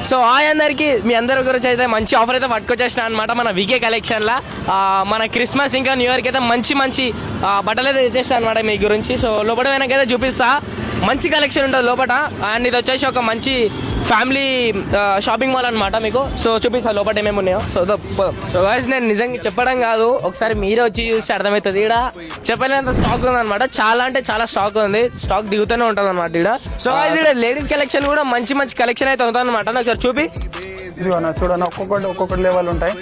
So hi అందరికి, మీ అందరి గురించి అయితే మంచి ఆఫర్ అయితే పట్టుకొచ్చేసిన అనమాట మన వికే కలెక్షన్లో. మన క్రిస్మస్ ఇంకా న్యూ ఇయర్కి అయితే మంచి మంచి బట్టలు అయితే తెచ్చేస్తాను అనమాట మీ గురించి. సో లోపల వెనకైతే చూపిస్తా, మంచి కలెక్షన్ ఉంటుంది లోపల. అండ్ ఇది వచ్చేసి ఒక మంచి ఫ్యామిలీ షాపింగ్ మాల్ అనమాట మీకు. సో చూపిస్తా లోపల ఏమేమి ఉన్నాయో. సో గాయ్స్ నేను నిజంగా చెప్పడం కాదు, ఒకసారి మీరే వచ్చి చూస్తే అర్థమవుతుంది. ఇక్కడ చెప్పలేనంత స్టాక్ ఉంది అనమాట, చాలా అంటే చాలా స్టాక్ ఉంది, స్టాక్ దిగుతూనే ఉంటుంది అనమాట ఇక్కడ. సో గాయ్స్ ఇక్కడ లేడీస్ కలెక్షన్ కూడా మంచి మంచి కలెక్షన్ అయితే ఉంటుంది అనమాట. ఒకసారి చూపి చూడండి, ఒక్కొక్కటి లెవెల్ ఉంటాయి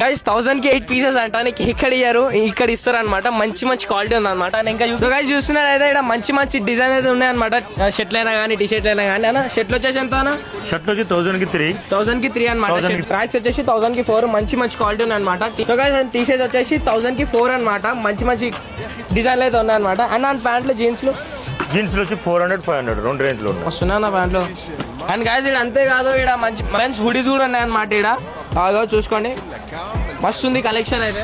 గైస్. 1000కి 8 పీసెస్ అంట, నీకు ఇక్కడ ఇయ్యారు, ఇక్కడ ఇస్తారు అనమాట. మంచి మంచి క్వాలిటీ ఉంది అనమాట. ఇంకా గైస్ చూస్తున్నారు అయితే ఇక్కడ మంచి మంచి డిజైన్ అయితే ఉన్నాయి అనమాట. షర్ట్లు అయినా కానీ టీ షర్ట్లు అయినా కానీ. అన్న షర్ట్లు వచ్చేసి ఎంత అన్న? షర్ట్ వచ్చి 1000కి 3 అనమాట. ట్రాక్స్ వచ్చేసి 1000కి 4 మంచి మంచి క్వాలిటీ ఉన్నాయి అనమాట. సో గైస్ టీషర్ట్స్ వచ్చేసి 1000కి 4 అనమాట. మంచి మంచి డిజైన్లు అయితే ఉన్నాయి అనమాట. అండ్ ఆ ప్యాంట్లు జీన్స్ లో వచ్చి 400-500 రెండు రేంజ్ లో వస్తున్నా నా ప్యాంట్లు. అండ్ గైస్ ఇక్కడ అంతేకాదు, ఇక్కడ మంచి మెన్స్ హుడీస్ కూడా ఉన్నాయి అనమాట. ఇక్కడ చూసుకోండి, మస్తు ఉంది కలెక్షన్ అయితే.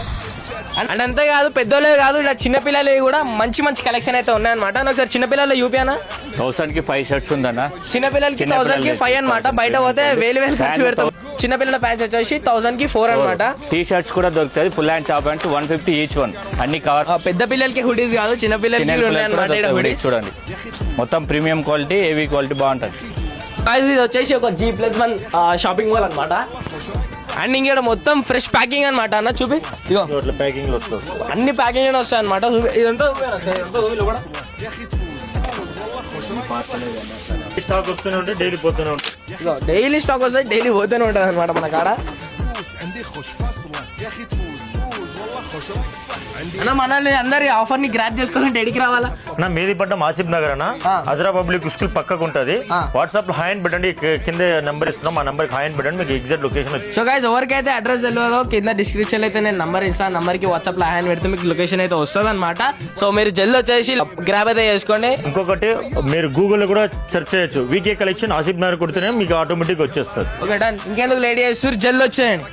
అండ్ అంతేకాదు పెద్దోళ్ళే కాదు, ఇక్కడ చిన్నపిల్లలు కూడా మంచి మంచి కలెక్షన్ అయితే ఉన్నాయన్నమాట. ఒకసారి చిన్నపిల్లలు యూపీనా 1000కి 5 షర్ట్స్ ఉందన్న. చిన్నపిల్లలకి 1000కి 5 అనమాట. బయట పోతే వేలు ఖర్చు పెడతాం. చిన్నపిల్లల ప్యాంట్స్ వచ్చేసి 1000కి 4 అనమాట. టీ షర్ట్స్ కూడా దొరుకుతాయి, full hand top pant 150 each one. అన్ని కవర్. పెద్ద పిల్లలకి హుడీస్ కాదు, చిన్నపిల్లలకి చూడండి, మొత్తం ప్రీమియం క్వాలిటీ, హెవీ క్వాలిటీ బాగుంటుంది. ఇది వచ్చేసి ఒక G+1 షాపింగ్ మాల్ అనమాట. అండ్ ఇక్కడ మొత్తం ఫ్రెష్ ప్యాకింగ్ అనమాట. అన్న చూపి, ఇగో ప్యాకింగ్ అన్ని ప్యాకింగ్ వస్తాయి అనమాట. ఇదంతా స్టాక్ వస్తూనే ఉంటాయి, డైలీ పోతూనే ఉంటాయి. డైలీ స్టాక్ వస్తాయి, డైలీ పోతూనే ఉంటుంది అనమాట మన కాడ. అన్న మనల్ని అందరి ఆఫర్ ని గ్రాప్ చేసుకోవాలంటే ఎడికి రావాలా? నా మీది పడ్డం ఆసిఫ్ నగర్ అన్న, హజరా పబ్లిక్ స్కూల్ పక్కకు ఉంటది. వాట్సాప్ లో హాయ్ అని పెట్టండి, కింద నెంబర్ ఇస్తున్నాం, ఆ నెంబర్ హాయ్ అని పెట్టండి, మీకు ఎగ్జాక్ట్ లొకేషన్. సో గైస్ ఎవరికైతే అడ్రస్ తెలియదో కింద డిస్క్రిప్షన్ అయితే నేను నంబర్ ఇస్తాను, నంబర్ కి వాట్సాప్ లో హాయ్ అని పెడితే మీకు లొకేషన్ అయితే వస్తుంది అనమాట. సో మీరు జల్దీ వచ్చేసి గ్రాప్ అయితే చేసుకోండి. ఇంకొకటి మీరు గూగుల్ లో కూడా సెర్చ్ చేయొచ్చు, వీకే కలెక్షన్ ఆసిఫ్ నగర్ కొడితేనే మీకు ఆటోమేటిక్ వచ్చేస్తుంది. ఓకే డన్, ఇంకెందుకు లేడీ చేస్తారు, జల్దీ వచ్చేయండి.